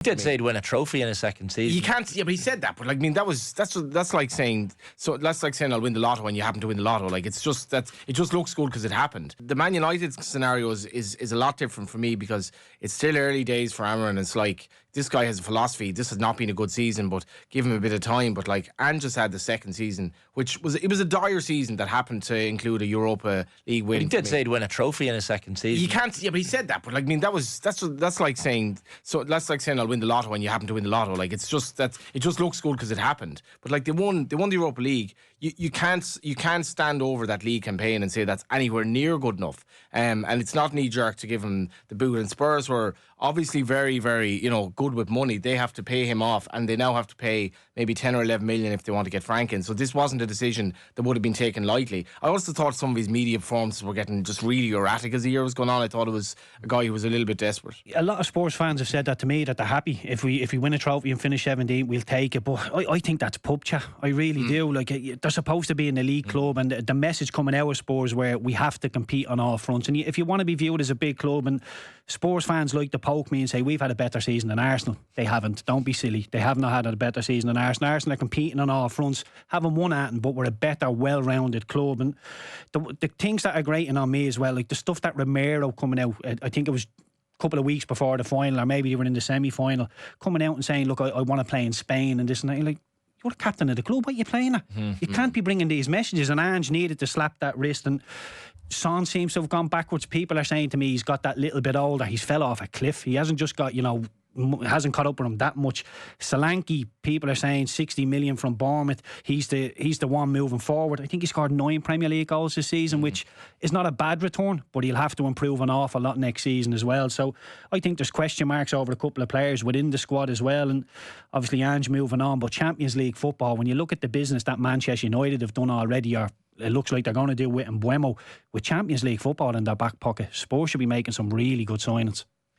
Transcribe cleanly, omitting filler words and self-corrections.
He did say he'd win a trophy in his second season. You can't. Yeah, but he said that. But like, I mean, that's like saying. So that's like saying I'll win the lotto when you happen to win the lotto. Like, it's just that it just looks good because it happened. The Man United scenario is a lot different for me because it's still early days for Amron. It's like this guy has a philosophy. This has not been a good season, but give him a bit of time. But like Ange just had the second season, which was a dire season that happened to include a Europa League win. He did say he'd win a trophy in his second season. You can't. Yeah, but he said that. But like, I mean, that's like saying. So that's like saying I'll win the lotto when you happen to win the lotto. Like, it's just that it just looks good because it happened. But like, they won the Europa League. You can't stand over that league campaign and say that's anywhere near good enough. And it's not knee jerk to give him the boot. And Spurs were obviously very, very, good with money. They have to pay him off, and they now have to pay maybe 10 or 11 million if they want to get Frank in. So this wasn't a decision that would have been taken lightly. I also thought some of his media performances were getting just really erratic as the year was going on. I thought it was a guy who was a little bit desperate. A lot of Spurs fans have said that to me, that they're happy if we win a trophy and finish 17th, we'll take it. But I think that's pub chat. I really do. Like, they're supposed to be an elite club, and the message coming out of Spurs where we have to compete on all fronts. And if you want to be viewed as a big club, and Spurs fans like to poke me and say we've had a better season than Arsenal. They haven't. Don't be silly. They have not had a better season than Arsenal. Arsenal are competing on all fronts, haven't won at them, but we're a better, well-rounded club. And the things that are grating on me as well, like the stuff that Romero coming out, I think it was couple of weeks before the final, or maybe they were in the semi-final, coming out and saying, look, I want to play in Spain and this and that. You're like, you're the captain of the club, what are you playing at? You can't be bringing these messages. And Ange needed to slap that wrist, and Son seems to have gone backwards. People are saying to me he's got that little bit older, he's fell off a cliff. He hasn't just got, hasn't caught up with him that much. Solanke, people are saying 60 million from Bournemouth. He's the one moving forward. I think he scored 9 Premier League goals this season, which is not a bad return, but he'll have to improve an awful lot next season as well. So I think there's question marks over a couple of players within the squad as well, and obviously Ange moving on. But Champions League football, when you look at the business that Manchester United have done already, or it looks like they're going to do with Mbeumo, with Champions League football in their back pocket, Spurs should be making some really good signings.